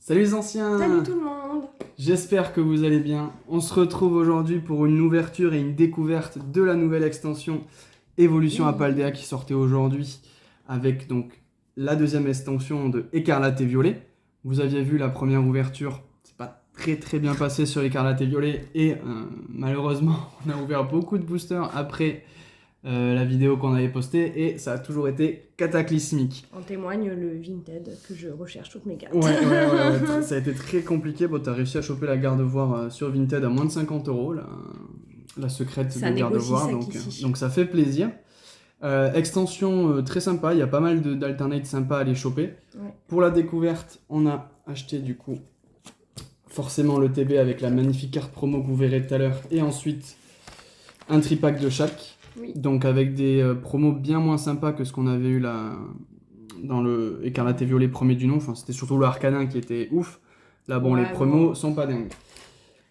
Salut les anciens! Salut tout le monde! J'espère que vous allez bien. On se retrouve aujourd'hui pour une ouverture et une découverte de la nouvelle extension Évolution Apaldea qui sortait aujourd'hui avec donc la deuxième extension de Écarlate et Violet. Vous aviez vu la première ouverture, c'est pas très bien passé sur Écarlate et Violet et malheureusement on a ouvert beaucoup de boosters après la vidéo qu'on avait postée et ça a toujours été cataclysmique. En témoigne le Vinted que je recherche toutes mes cartes. Ouais, ça a été très compliqué. Bon, t'as réussi à choper la garde-voire sur Vinted à moins de 50 €, la secrète Ça de garde-voire, donc ça fait plaisir. Extension très sympa, il y a pas mal d'alternates sympas à aller choper. Ouais. Pour la découverte, on a acheté du coup forcément le TB avec la magnifique carte promo que vous verrez tout à l'heure et ensuite un tripack de chaque. Oui. Donc avec des promos bien moins sympas que ce qu'on avait eu là dans le Écarlate et Violet premier du nom. Enfin, c'était surtout le Arcanin qui était ouf. Là, bon, Ouais, les promos sont pas dingues.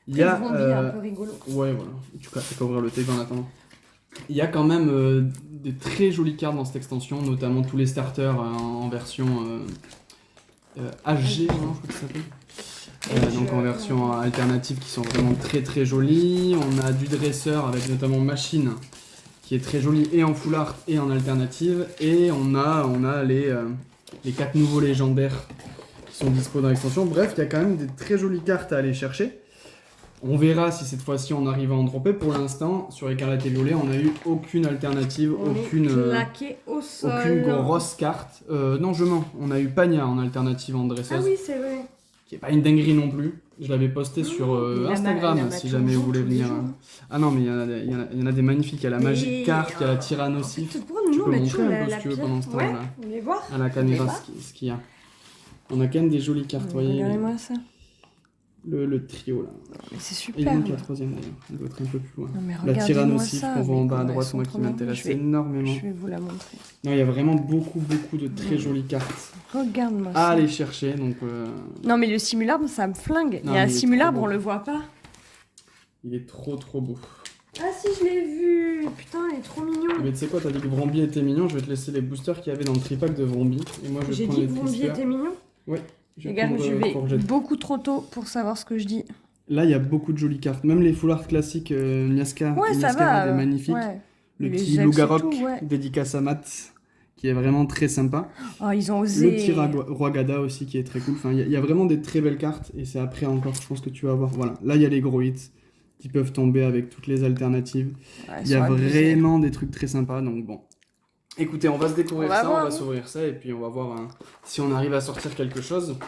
Il y a un peu rigolo. Ouais, voilà. Tu peux ouvrir le TB en attendant. Il y a quand même des très jolies cartes dans cette extension, notamment tous les starters en version HG, non, je crois que ça s'appelle. Donc en version alternative qui sont vraiment très jolies. On a du dresseur avec notamment Machine qui est très joli et en full art et en alternative. Et on a les 4 nouveaux légendaires qui sont dispo dans l'extension. Bref, il y a quand même des très jolies cartes à aller chercher. On verra si cette fois-ci on arrive à en dropper. Pour l'instant, sur Écarlate et Violet, on n'a eu aucune alternative, aucune grosse carte. Non, je mens. On a eu Pagna en alternative en dresseuse. Ah oui, c'est vrai. Qui est pas une dinguerie non plus. Je l'avais posté sur Instagram si jamais vous voulez venir. Ah non, mais il y en a des magnifiques. Il y a la Magic Carte, il y a la Tyrannosif. Tu peux montrer un peu si tu veux pendant ce temps-là. On va voir. À la caméra ce qu'il y a. On a quand même des jolies cartes, voyez. Regardez-moi ça. Le trio là. Mais c'est super. Et donc la troisième d'ailleurs, elle doit être un peu plus loin. Non, mais la Tyrannosif ça, qu'on voit en bas à droite, moi qui m'intéresse énormément. Je vais vous la montrer. Non, il y a vraiment beaucoup de très jolies cartes. Regarde-moi ça. À aller chercher donc. Non mais le simulabre ça me flingue. Il y a un simulabre, on le voit pas. Il est trop beau. Ah si, je l'ai vu. Putain, il est trop mignon. Mais tu sais quoi, t'as dit que Vromby était mignon, je vais te laisser les boosters qu'il y avait dans le tripack de Vromby. Et moi je vais prendre les J'ai dit que Vromby était mignon. Ouais. Regarde, je vais beaucoup trop tôt pour savoir ce que je dis. Là, il y a beaucoup de jolies cartes. Même les full art classiques Niaska, Niaska est magnifique. Ouais. Le petit Lougarok, dédicace à Matt, qui est vraiment très sympa. Oh, ils ont osé. Le petit Roi Gada aussi, qui est très cool. Enfin, il y a vraiment des très belles cartes. Et c'est après encore, je pense que tu vas voir. Voilà, là, il y a les gros hits qui peuvent tomber avec toutes les alternatives. Il y a vraiment des trucs très sympas. Donc bon. Écoutez, on va se découvrir ça, on va s'ouvrir ça. Et puis on va voir si on arrive à sortir quelque chose.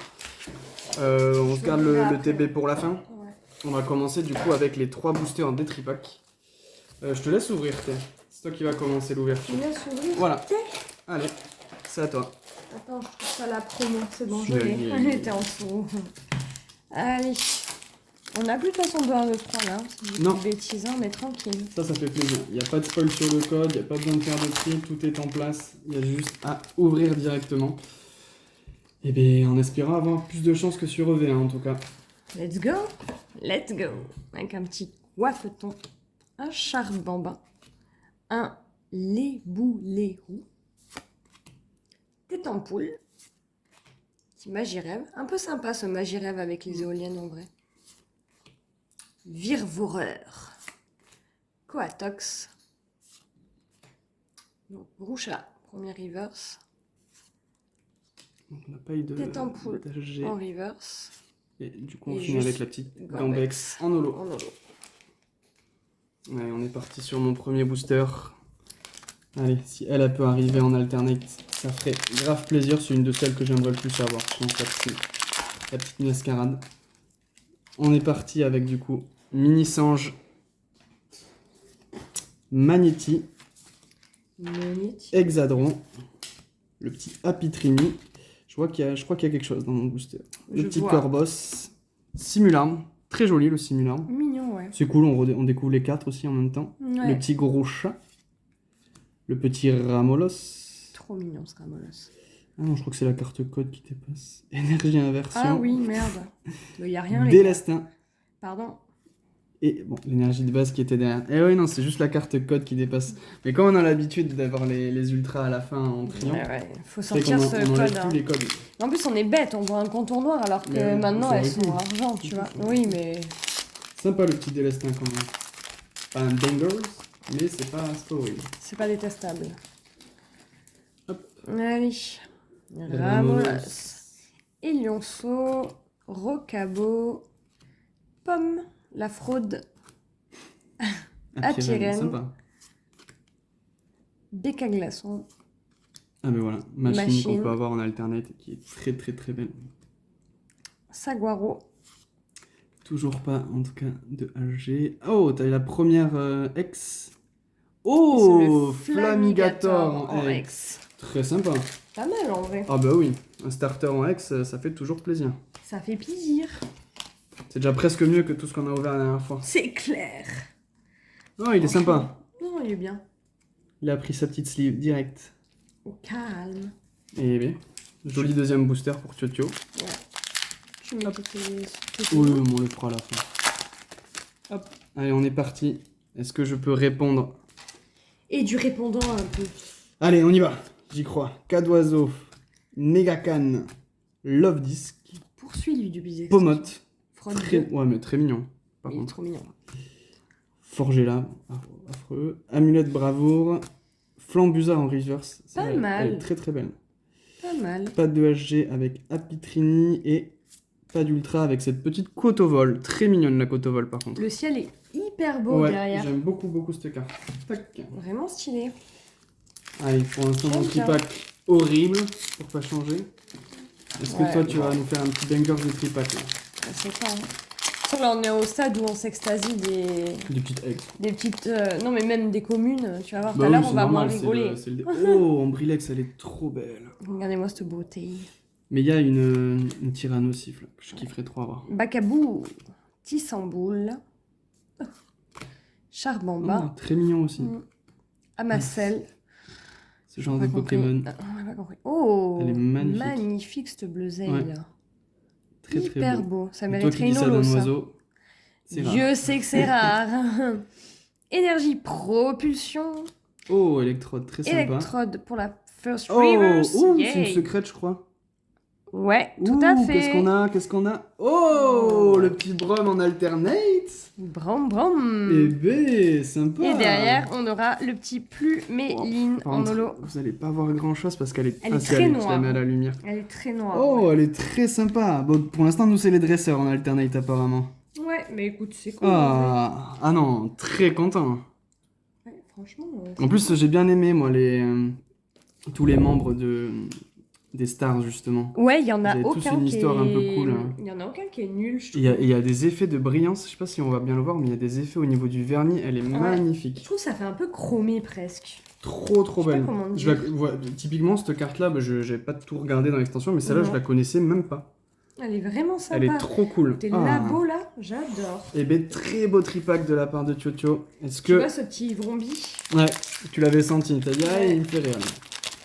On se garde le TB pour la fin. Ouais. On va commencer du coup avec les 3 boosters des tripacks. Je te laisse ouvrir, c'est toi qui vas commencer l'ouverture. Tu me laisses ouvrir? Voilà. Allez, c'est à toi. Attends, je trouve ça la promo, c'est bon, je l'ai. Elle était en dessous. Allez. On n'a plus de façon de 1, 2, 3 là. Si j'ai pas de bêtises, mais tranquille. Ça fait plaisir. Il n'y a pas de spoil sur le code, il n'y a pas besoin de faire de tri, tout est en place. Il y a juste à ouvrir directement. Et bien, en espérant avoir plus de chance que sur EV1 en tout cas. Let's go! Let's go! Avec un petit coiffeton, un charbambin, un léboulérou, des tampoules, petit Magirève. Un peu sympa ce Magirève avec les éoliennes en vrai. Virvoreur, Coatox, donc Groucha, premier reverse. Donc on n'a pas eu de des tampoules en reverse. Et du coup on finit avec la petite Gambex en holo. Allez, on est parti sur mon premier booster. Allez, si elle peut arriver en alternate, ça ferait grave plaisir. C'est une de celles que j'aimerais le plus avoir. Je pense que c'est la petite Mascarade. On est parti avec du coup Mini-Sange, Magnéti, Hexadron, le petit Apitrini. Je crois qu'il y a quelque chose dans mon booster. Le petit Corbos, Simularme, très joli le Simularme. Mignon, ouais. C'est cool, on découvre les 4 aussi en même temps. Ouais. Le petit gros chat, le petit Ramolos. Trop mignon ce Ramolos. Ah non, je crois que c'est la carte code qui dépasse. Énergie inversion. Ah oui, merde. Il n'y a rien. Délestin. Pardon. Et bon, l'énergie de base qui était derrière. Et oui, non, c'est juste la carte code qui dépasse. Mais quand on a l'habitude d'avoir les ultras à la fin en triomphe, Ouais, faut c'est sortir ce on enlève code. tous les codes. En plus, on est bête, on voit un contour noir alors que Mais maintenant ça elles aurait sont pu. argent, tu vois. Oui, mais Sympa le petit délestin quand même. Pas un bangers, mais c'est pas horrible. c'est pas détestable. Hop. Allez. Ramolas. Elionceau. Rocabo. Pomme. La fraude. Atyrène. Sympa. Bec à glaçon. Ah ben voilà, machine qu'on Machine. peut avoir en alternate et qui est très très très belle. Saguaro. Toujours pas en tout cas de HG. Oh, t'as eu la première X. Oh, C'est le Flamigator en X. X. Très sympa. Pas mal en vrai. Ah bah oui, un starter en X, ça fait toujours plaisir. Ça fait plaisir. C'est déjà presque mieux que tout ce qu'on a ouvert la dernière fois. C'est clair. Oh, il est sympa. Non, il est bien. Il a pris sa petite sleeve direct. Au calme. Et bien, joli deuxième booster pour Tio-Tio. Tu mets tes Oui, on le fera à la fin. Hop, allez, on est parti. Est-ce que je peux répondre? Et du répondant un peu. Allez, on y va. J'y crois. Cas d'oiseau, Negakan, Love Disc, Poursuis lui du baiser. Pomote. Fraude Très... 2. Ouais, mais très mignon. Par Il est contre. trop mignon. Forgella, affreux. Amulette Bravoure. Flambusa en reverse. Pas Elle mal. est très très belle. Pas mal. Pas de HG avec Apitrini et pas d'ultra avec cette petite côte au vol. Très mignonne la côte au vol par contre. Le ciel est hyper beau Ouais, derrière. j'aime beaucoup cette carte. Tac. Vraiment stylé. Allez, pour l'instant mon J'aime bien. tripack horrible pour pas changer. Est-ce que Ouais, toi tu bon. vas nous faire un petit banger de tripack là? Je sais pas. Sauf là, on est au stade où on s'extasie Des petites eggs. des petites. Non, mais même des communes. Tu vas voir, tout Bah à oui, l'heure, c'est on va moins normal, rigoler. Oh, Ambrilex, elle est trop belle. Regardez-moi cette beauté. Mais il y a une tyrannosif là, que je kifferais trop avoir. Bacabou. Tissamboul. Charbamba. Oh, très mignon aussi. Amacel. Ce genre On de a compris. Pokémon. On a pas compris. Oh, Elle est magnifique. magnifique cette bleuseille Ouais. là. Très Hyper beau. beau. Ça Et toi mériterait qui dis une ça holo, d'un ça. oiseau, c'est rare. Je sais que c'est rare. Énergie propulsion. Oh, Electrode, très sympa. Électrode pour la first Oh, reverse. ouh, Yay. c'est une secrète, je crois. Ouais, tout à Ouh, fait. Qu'est-ce qu'on a Oh, le petit Brum en alternate. Brum brum. Eh ben, sympa. Et derrière, on aura le petit pluméline Par en contre, holo. vous allez pas voir grand chose parce qu'elle est, Elle est si, très je la noire. mets à la lumière. Elle est très noire. Oh, elle est très sympa. Bon, pour l'instant, nous, c'est les dresseurs en alternate apparemment. Ouais, mais écoute, c'est cool. Ah non, très content. Ouais, franchement. En plus, j'ai bien aimé, moi, tous les membres des stars, justement. Ouais, il y en a Vous avez tous aucun une qui histoire est... un peu cool, hein. Il y en a aucun qui est nul, je trouve. Il y a des effets de brillance, je sais pas si on va bien le voir, mais il y a des effets au niveau du vernis, elle est Je magnifique. trouve que ça fait un peu chromé presque. Trop Je sais pas belle. comment Typiquement, cette carte-là, j'ai pas tout regardé dans l'extension, mais celle-là, Non. je la connaissais même pas. Elle est vraiment sympa. Elle est trop cool. Tes Ah. labos là, j'adore. Et ben, très beau tripack de la part de Tio-Tio. Est-ce Tu que... vois ce petit vrombi? Ouais, tu l'avais senti, t'as dit, ah, Ouais. il me fait rire.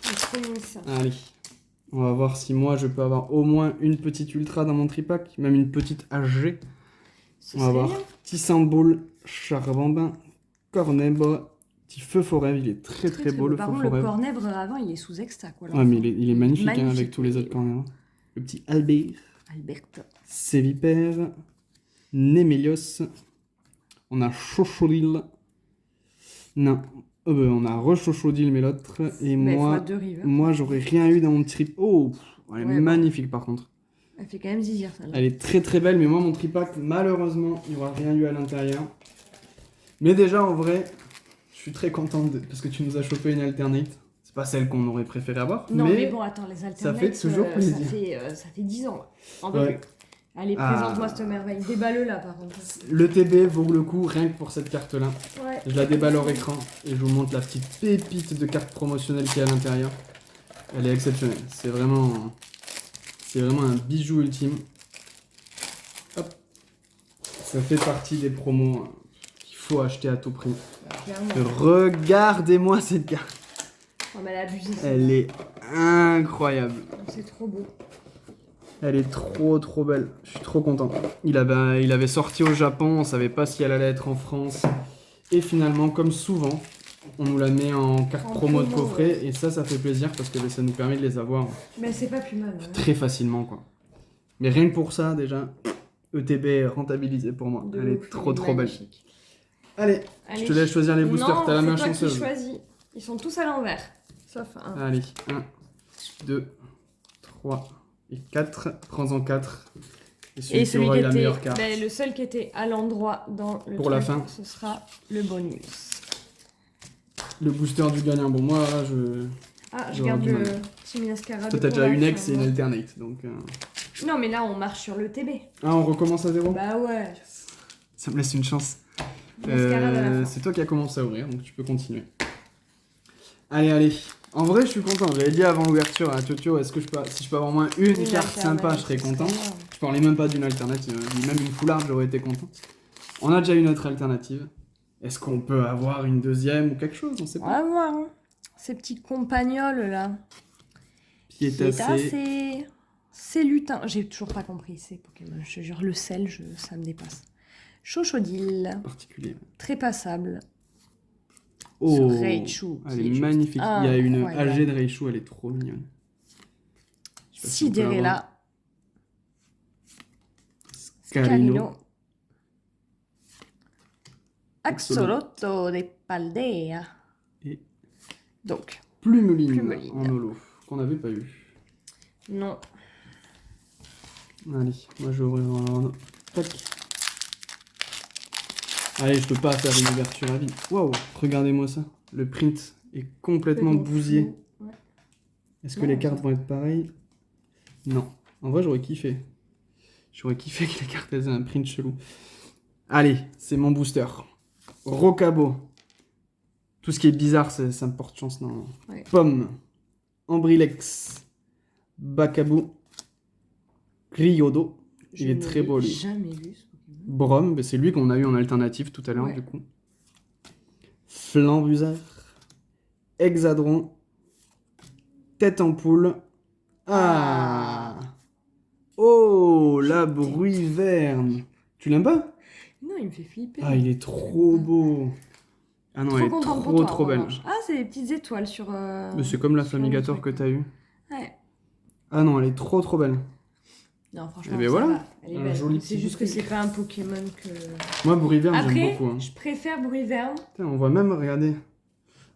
C'est trop mignon ça. Allez, on va voir si moi, je peux avoir au moins une petite ultra dans mon tripack, même une petite HG. Ce On va serait voir. bien. Petit Samboul, Charbambin, Cornèbre, petit Feu Forêt, il est très beau le Par Feu contre, le Forêt. cornèbre avant, il est sous exta quoi. Ouais, mais il est magnifique, hein, Magnifique. avec tous les autres cornèbres. Le petit Albert, Alberto. Sévipère, Némélios, on a Chochodil. Non, on a Rechochodil, mais l'autre. Et Mais il moi, faudra deux rivers. moi j'aurais rien eu dans mon trip. Oh, elle est Ouais, bon. magnifique par contre. Elle fait quand même zizir celle-là. Elle est très belle, mais moi, mon tripack, malheureusement, il n'y aura rien eu à l'intérieur. Mais déjà, en vrai, je suis très content parce que tu nous as chopé une alternate. C'est pas celle qu'on aurait préféré avoir. Non, mais bon, attends, les alternates, fait toujours plaisir. Ça fait 10 ans. En Ouais. plus. Allez, Ah. présente-moi cette merveille. Déballe là, par contre. Le TB vaut le coup rien que pour cette carte-là. Ouais. Je la déballe hors écran et je vous montre la petite pépite de carte promotionnelle qui est à l'intérieur. Elle est exceptionnelle. C'est vraiment un bijou ultime. Hop. Ça fait partie des promos qu'il faut acheter à tout prix. Clairement. Regardez-moi cette carte. Oh, mais elle a abusé. Elle est incroyable. C'est trop beau. Elle est trop belle. Je suis trop content. Il avait sorti au Japon, on savait pas si elle allait être en France. Et finalement, comme souvent, on nous la met en carte promo de coffret. Ouais. Et ça fait plaisir parce que ça nous permet de les avoir Mais c'est pas plus mal. Ouais. très facilement, quoi. Mais rien que pour ça, déjà, ETB est rentabilisé pour moi. Elle est trop belle. Allez, je te laisse choisir les boosters. T'as la main chanceuse. Qui choisis. Ils sont tous à l'envers. Sauf un. Allez, 1, 2, 3 et 4. Prends-en 4. Et celui qui la meilleure était, carte. le seul qui était à l'endroit dans le Pour truc, la fin. ce sera le bonus. Le booster du gagnant. Bon, moi, là, je... Ah, je garde le petit mascara. Toi, t'as déjà une ex et une alternate, donc... Non, mais là, on marche sur le TB. Ah, on recommence à 0 ? Bah ouais. Ça me laisse une chance. C'est toi qui as commencé à ouvrir, donc tu peux continuer. Allez. En vrai, je suis content. J'avais dit avant l'ouverture à Totio, si je peux avoir au moins une carte sympa, je serais content. Je parlais même pas d'une alternative. Même une foularde, j'aurais été content. On a déjà une autre alternative. Est-ce qu'on peut avoir une deuxième ou quelque chose ? On sait pas. On va voir. Hein. Ces petits compagnols là. Piétassé. C'est lutin. J'ai toujours pas compris ces Pokémon. Je te jure, le sel, ça me dépasse. Chochodile. Particulier. Très passable. Oh, Raichu. Elle est magnifique. Il y a une AG de Raichu, elle est trop mignonne. Sidérella. Scarino. Axolotl de Paldea. Et donc Plumeline en holo, qu'on n'avait pas eu. Non. Allez, moi je vais ouvrir un... Tac. Allez, je peux pas faire une ouverture à vie. Waouh, regardez-moi ça. Le print est complètement bousillé. Ouais. Est-ce que les cartes vont être pareilles? Non. En vrai, j'aurais kiffé. J'aurais kiffé que les cartes aient un print chelou. Allez, c'est mon booster. Rocabo. Tout ce qui est bizarre, ça me porte chance. Non. Ouais. Pomme. Ambrilex. Bacabou. Ryodo. Il est très beau, lui. Jamais vu ce Pokémon. Brom, c'est lui qu'on a eu en alternative tout à l'heure, du coup. Flambusard. Hexadron. Tête en poule. Ah. Oh, la Bruiverne. Tu l'aimes pas? Non, il me fait flipper. Ah, il est trop beau. Ah non, elle est trop belle. Ah, c'est des petites étoiles sur... Mais c'est comme la Flamigator que t'as eu. Ouais. Ah non, elle est trop belle. Non, franchement, ça voilà. va. Elle est belle. Joli c'est juste que c'est pas un Pokémon que... Moi, Bruiverne, Après, j'aime beaucoup. Hein. je préfère Bruiverne. Putain, on voit même, regardez,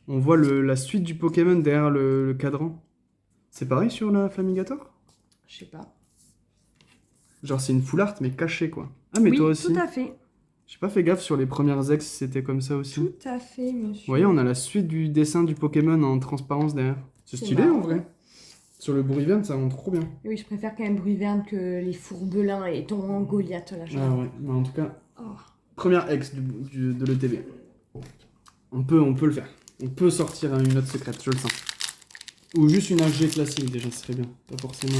on voit la suite du Pokémon derrière le cadran. C'est pareil sur la Flamigator? Je sais pas. Genre, c'est une full art, mais cachée, quoi. Ah, mais oui, toi aussi. tout à fait. J'ai pas fait gaffe sur les premières ex, c'était comme ça aussi. Tout à fait, monsieur. Vous voyez, on a la suite du dessin du Pokémon en transparence derrière. C'est stylé, marrant. en vrai. Sur le Bruiverne, ça rend trop bien. Oui, je préfère quand même Bruiverne que les Fourbelins et ton Goliath, là. Ah ouais, mais en tout cas, Oh. première ex de l'ETB. On peut le faire. On peut sortir une note secrète, je le sens. Ou juste une HG classique, déjà, ce serait bien. Pas forcément...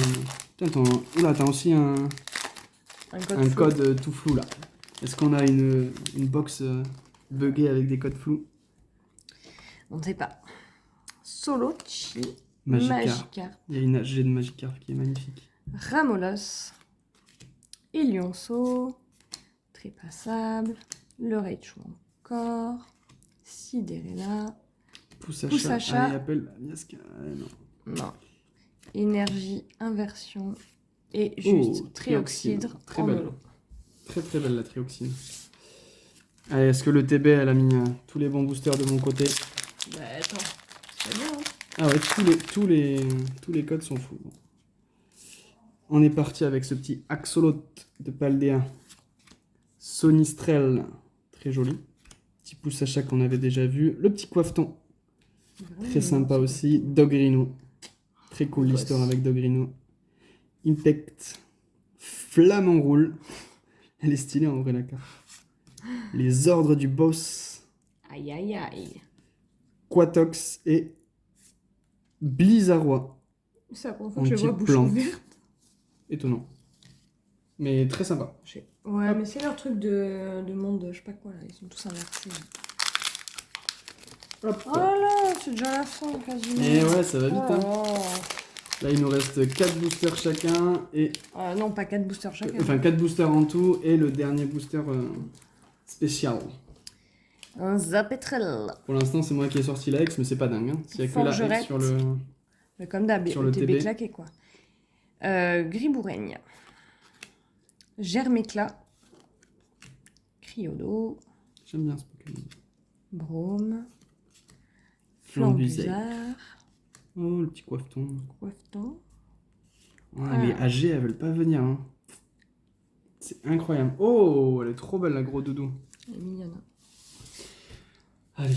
Putain, t'as aussi un code tout flou, là. Est-ce qu'on a une box buggée avec des codes flous? On ne sait pas. Solochi. Magikarp. Il y a une HG de Magikarp qui est magnifique. Ramolos. Elionceau. Très passable. Le Raichu encore. Sidérella. Poussacha. Allez, appelle Miasca. Non. Énergie, inversion. Et juste Trioxydre. Très belle. Très belle la Trioxine. Allez, est-ce que le TB, elle a mis tous les bons boosters de mon côté? Bah attends, c'est pas bien. Hein. Ah ouais, tous les codes sont fous. Bon. On est parti avec ce petit Axolotl de Paldea. Sonistrel, très joli. Petit Poussacha qu'on avait déjà vu. Le petit Coiffeton, très sympa aussi. Dogrino, très cool l'histoire avec Dogrino. Impact, Flamant Roule. Elle est stylée en vrai la carte. Les ordres du boss. Aïe aïe aïe. Quatox et Blizzarrois. C'est la première fois que je vois bouche ouverte. Étonnant. Mais très sympa. Ouais, mais c'est leur truc de monde, je sais pas quoi là, ils sont tous inversés. Hop. Oh là là, c'est déjà la fin quasiment. Et ouais, ça va vite. Hein. Oh. Là, il nous reste 4 boosters chacun et Non, pas 4 boosters chacun. enfin 4 boosters en tout et le dernier booster spécial. Un Zapetrel. Pour l'instant, c'est moi qui ai sorti la X, mais c'est pas dingue. Hein. S'il y a que la Forgerette. X sur le... Mais comme d'hab, Sur le le TB TB. claqué, quoi. Griboureigne. Germéclat. Criodo. J'aime bien ce Pokémon. Brome. Flambusec. Flambusard. Oh, le petit coiffeton. Coiffeton. Ah, les AG, elles veulent pas venir. Hein. C'est incroyable. Oh, elle est trop belle, la gros doudou. Elle est mignonne. Allez.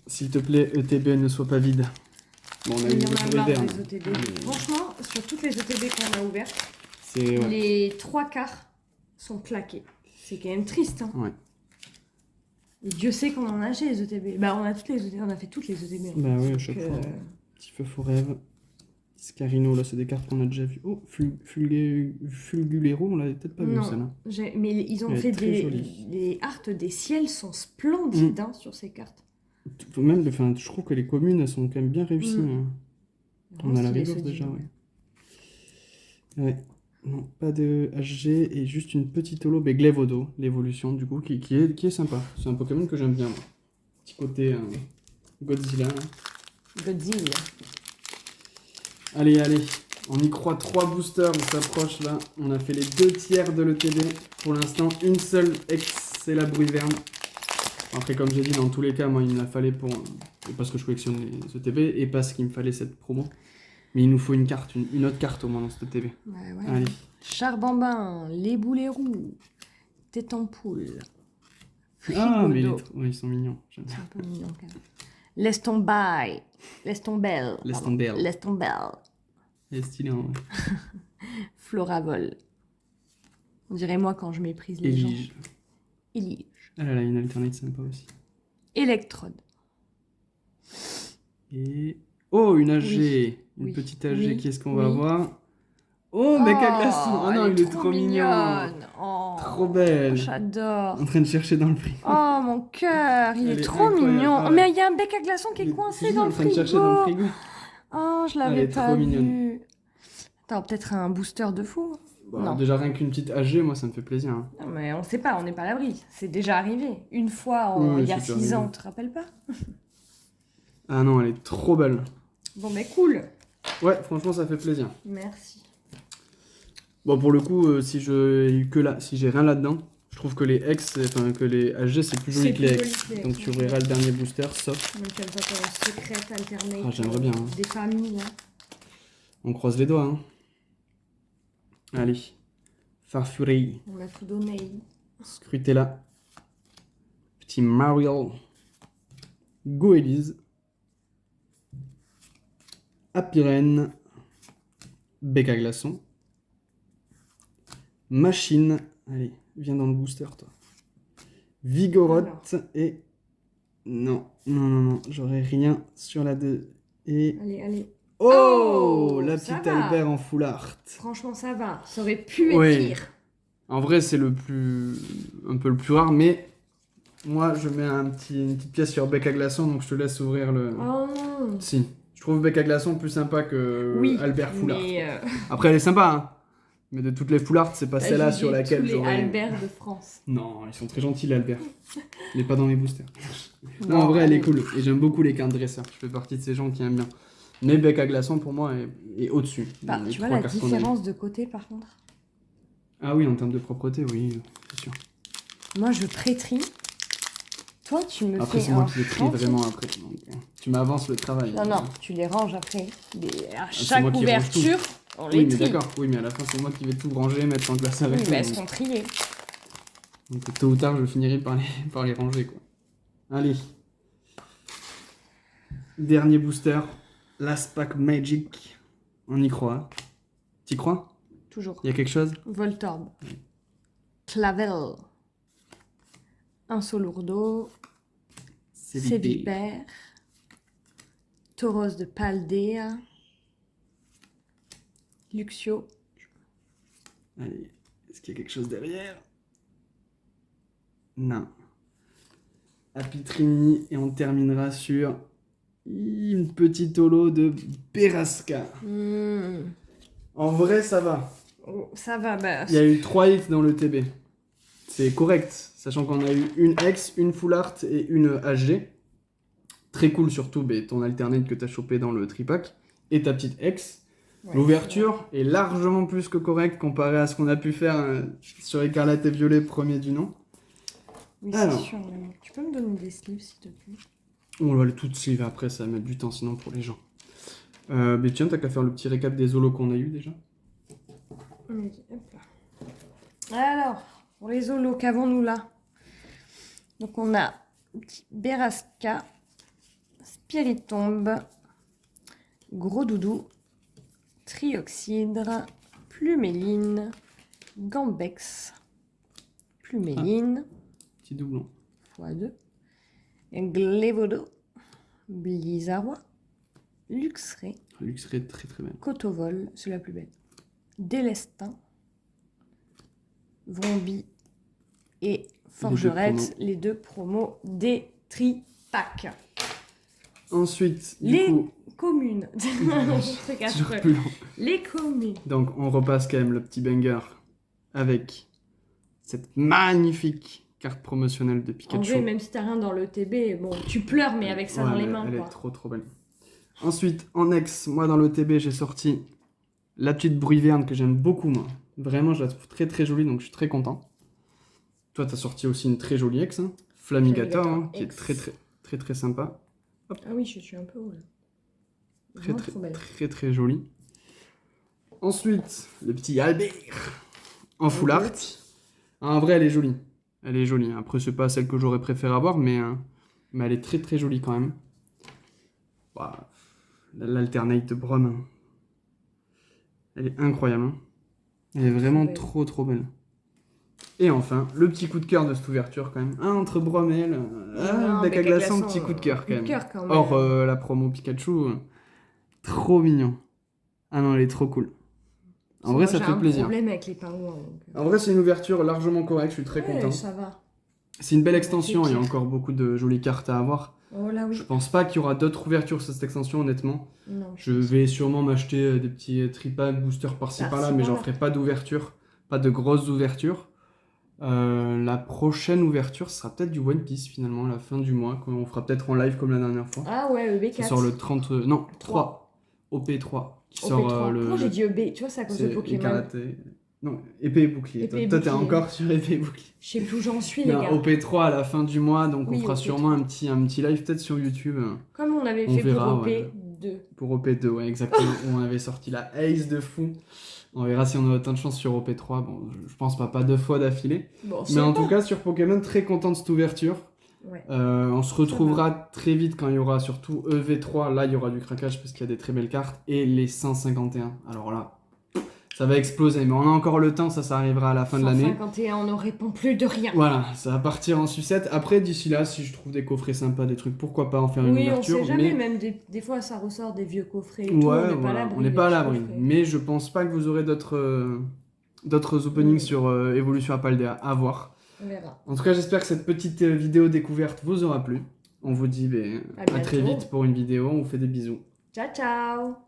S'il te plaît, ETB ne soit pas vide. Bon, on a eu Il y en a le marre vert. des ETB. Franchement, sur toutes les ETB qu'on a ouvertes, C'est... Ouais. les 3/4 sont claqués. C'est quand même triste. Hein. Ouais. Et Dieu sait qu'on en a chez les ETB. Bah, on a toutes les ETB, on a fait toutes les ETB. Bah oui, à Donc, chaque fois. Petit feu faux rêve. Scarino, là, c'est des cartes qu'on a déjà vues. Oh, Fulgulero, on l'avait peut-être pas vu, Non, celle-là. mais ils ont Elle est fait très jolie. les arts des ciels sont splendides hein, sur ces cartes. Même, enfin, je trouve que les communes, elles sont quand même bien réussies. Hein. On a la Vraiment stylé, reverse ce déjà, design. ouais. Ouais. Non, pas de HG et juste une petite holo, mais Glevodo, l'évolution du coup, qui est sympa. C'est un Pokémon que j'aime bien, moi. Petit côté Godzilla. Hein. Godzilla. Allez, allez, on y croit, 3 boosters, on s'approche là. On a fait les 2 tiers de l'ETB. Pour l'instant, une seule X, c'est la Bruiverne. Après, comme j'ai dit, dans tous les cas, moi, il me la fallait parce que je collectionne les ETB et parce qu'il me fallait cette promo. Mais il nous faut une carte, une autre carte au moins dans cette ETB. Ouais, ouais. Allez. Charbambin, les boulets roux, tête en poule. Ah, mais Frigodo. ouais, ils sont mignons. J'aime C'est bien. un peu mignon quand même. Laisse tomber. Laisse tomber. Laisse tomber. Laisse tomber. Elle est stylée, en vrai. Floravol. On dirait moi quand je méprise les gens. Elige. Elige. Ah là là, une alternate sympa aussi. Électrode. Et... Oh, une AG. Oui. Une Oui. petite AG, Oui. qui est-ce qu'on va Oui. avoir? Oh, mec à glaçon. Oh non, elle il est trop mignon. mignonne. Oh, Trop belle. j'adore. En train de chercher dans le frigo. Oh mon cœur, il Elle est est trop incroyable. mignon. Ah Oh, ouais. mais il y a un bec à glaçon qui est Il est- coincé si, dans en le train de frigo. chercher dans le frigo. Oh, je Elle l'avais est pas trop vu. mignonne. Attends, peut-être un booster de fou. Bon, Non. déjà, rien qu'une petite AG, moi, ça me fait plaisir. Hein. Non, mais on sait pas, on n'est pas à l'abri. C'est déjà arrivé. Une fois, Oui, il y a c'est 6 déjà ans, arrivé. tu te rappelles pas? Ah non, elle est trop belle. Bon, mais cool. Ouais, franchement, ça fait plaisir. Merci. Bon, pour le coup, si j'ai rien là-dedans, je trouve que les X, enfin que les HG, c'est plus joli C'est que les plus joli X. que les Donc X, tu ouais. ouvriras le dernier booster, sauf. Donc, comme ça, t'as une secrète alternée. Ah, j'aimerais bien, hein. Des familles, hein. On croise les doigts, hein. Allez. Farfury, On a tout donné. Scrutella, petit Mariel, Goélise, Apirène, Bec à glaçon, Machine, allez, viens dans le booster toi, Vigoroth et... Non, j'aurais rien sur la 2 et... Allez, allez. Oh, Oh, la ça petite va. Albert en full art. Franchement, ça va. Ça aurait pu être Oui. pire. En vrai, c'est un peu le plus rare, mais moi, je mets une petite pièce sur Bec à glaçon, donc je te laisse ouvrir le... Oh non. Si, je trouve Bec à glaçon plus sympa que Oui, Albert full art. mais Après, elle est sympa, hein. Mais de toutes les full art, c'est pas t'as celle-là jugé sur laquelle tous les j'aurais... Albert de France. Non, ils sont très gentils, l'Albert. Il est pas dans mes boosters. Non, en vrai, elle est cool. Et j'aime beaucoup les cartes dresseurs. Je fais partie de ces gens qui aiment bien. Mais Bec à glaçon, pour moi, est au-dessus. Bah, dans les tu vois trois la cartes qu'on a eues. différence de côté, par contre. Ah oui, en termes de propreté, oui, c'est sûr. Moi, je pré-trie. Toi, tu me Après, fais c'est moi un qui les trie chantier. vraiment après. Donc, tu m'avances le travail. Non, tu les ranges après. À c'est chaque moi qui range tout. ouverture, on Oui, les mais trie. d'accord. Oui, mais à la fin, c'est moi qui vais tout ranger, mettre en glace avec Oui, tout. mais elles donc- sont triées. Donc, tôt ou tard, je finirai par les ranger, quoi. Allez. Dernier booster. Last Pack Magic. On y croit. T'y crois? Toujours. Il y a quelque chose? Voltorb. Clavel. Un Solourdo. Sévipère. Tauros de Paldea. Luxio. Allez. Est-ce qu'il y a quelque chose derrière? Non. Apitrini. Et on terminera sur Une petite holo de Berasca. En vrai, ça va. Oh, ça va, bah. Il y a eu 3 hits dans le TB. C'est correct, sachant qu'on a eu une X, une Full Art et une HG. Très cool surtout, ton alternate que tu as chopé dans le tripack et ta petite X. Ouais, L'ouverture est largement plus que correcte comparée à ce qu'on a pu faire sur Écarlate et Violet, premier du nom. Oui, c'est sûr. Tu peux me donner des sleeves, s'il te plaît? On va le tout sleeve après, ça va mettre du temps sinon pour les gens. Mais tiens, t'as qu'à faire le petit récap des holos qu'on a eu déjà. Ok, hop là. Alors, pour les holos, qu'avons-nous là? Donc on a petit Berasca, Spiritombe, Gros Doudou, Trioxydre, Pluméline, Gambex, Pluméline, Petit doublon. x2, Glévodo, Blizzardois, Luxray, Luxray très très belle. Cotovol, c'est la plus belle, Délestin, Vrombi et Forgerette, les deux promos des tripacks. Ensuite, Les coup, communes. toujours plus long. Les communes. Donc on repasse quand même le petit banger avec cette magnifique carte promotionnelle de Pikachu. En vrai, même si t'as rien dans le TB, bon, tu pleures, mais avec ça dans les mains, elle quoi. est trop trop belle. Ensuite, en ex, moi dans le TB, j'ai sorti la petite Bruiverne que j'aime beaucoup, moi. Vraiment, je la trouve très très jolie, donc je suis très content. Toi, t'as sorti aussi une très jolie ex, hein. Flamigator, hein, qui est très très très très sympa. Hop. Ah oui, je suis un peu haut là. Très très, très très jolie. Ensuite, le petit Albert en full art. En vrai, elle est jolie. Elle est jolie. Après, c'est pas celle que j'aurais préféré avoir, mais elle est très très jolie quand même. Bah, l'alternate de Brom. Elle est incroyable. Hein. Elle est vraiment trop trop belle. Et enfin, le petit coup de cœur de cette ouverture quand même. Entre Brom et elle. Bec à glaçon, petit coup de cœur quand même. Or, la promo Pikachu, trop mignon. Ah non, elle est trop cool. En vrai, ça fait plaisir. J'ai un problème avec les pingouins. En vrai, c'est une ouverture largement correcte, je suis très content. Ça va. C'est une belle extension, il y a encore beaucoup de jolies cartes à avoir. Oh là oui. Je pense pas qu'il y aura d'autres ouvertures sur cette extension, honnêtement. Non, je vais sûrement m'acheter des petits tripacks, boosters par-ci par-là, mais j'en ferai pas d'ouverture, pas de grosses ouvertures. La prochaine ouverture sera peut-être du One Piece finalement, à la fin du mois, qu'on fera peut-être en live comme la dernière fois. Ah ouais, EB4. Ça sort le 30... non, 3. OP3. Qui OP3. sort le... Pourquoi j'ai dit EB? Tu vois, c'est à cause de Pokémon. Non, épée et bouclier. Toi, t'es encore sur épée et bouclier. Je sais plus où j'en suis, les gars. OP3 à la fin du mois, donc on fera sûrement un petit live peut-être sur YouTube. Comme on avait fait verra, pour OP2. Pour OP2, ouais, exactement. Où on avait sorti la Ace de fou. On verra si on a autant de chance sur OP3. Bon, je pense pas 2 fois d'affilée. Bon, mais en tout cas, sur Pokémon, très content de cette ouverture. Ouais. On se retrouvera très vite quand il y aura surtout EV3. Là, il y aura du craquage parce qu'il y a des très belles cartes. Et les 151. Alors là, ça va exploser. Mais on a encore le temps, ça arrivera à la fin de l'année. 151, on ne répond plus de rien. Voilà, ça va partir en sucette. Après, d'ici là, si je trouve des coffrets sympas, des trucs, pourquoi pas en faire une ouverture. Oui, on sait jamais, même des fois ça ressort des vieux coffrets et tout, on n'est pas à l'abri. Mais je pense pas que vous aurez d'autres openings sur Evolution à Paldea à voir. On verra. En tout cas, j'espère que cette petite vidéo découverte vous aura plu. On vous dit à très vite pour une vidéo. On vous fait des bisous. Ciao, ciao.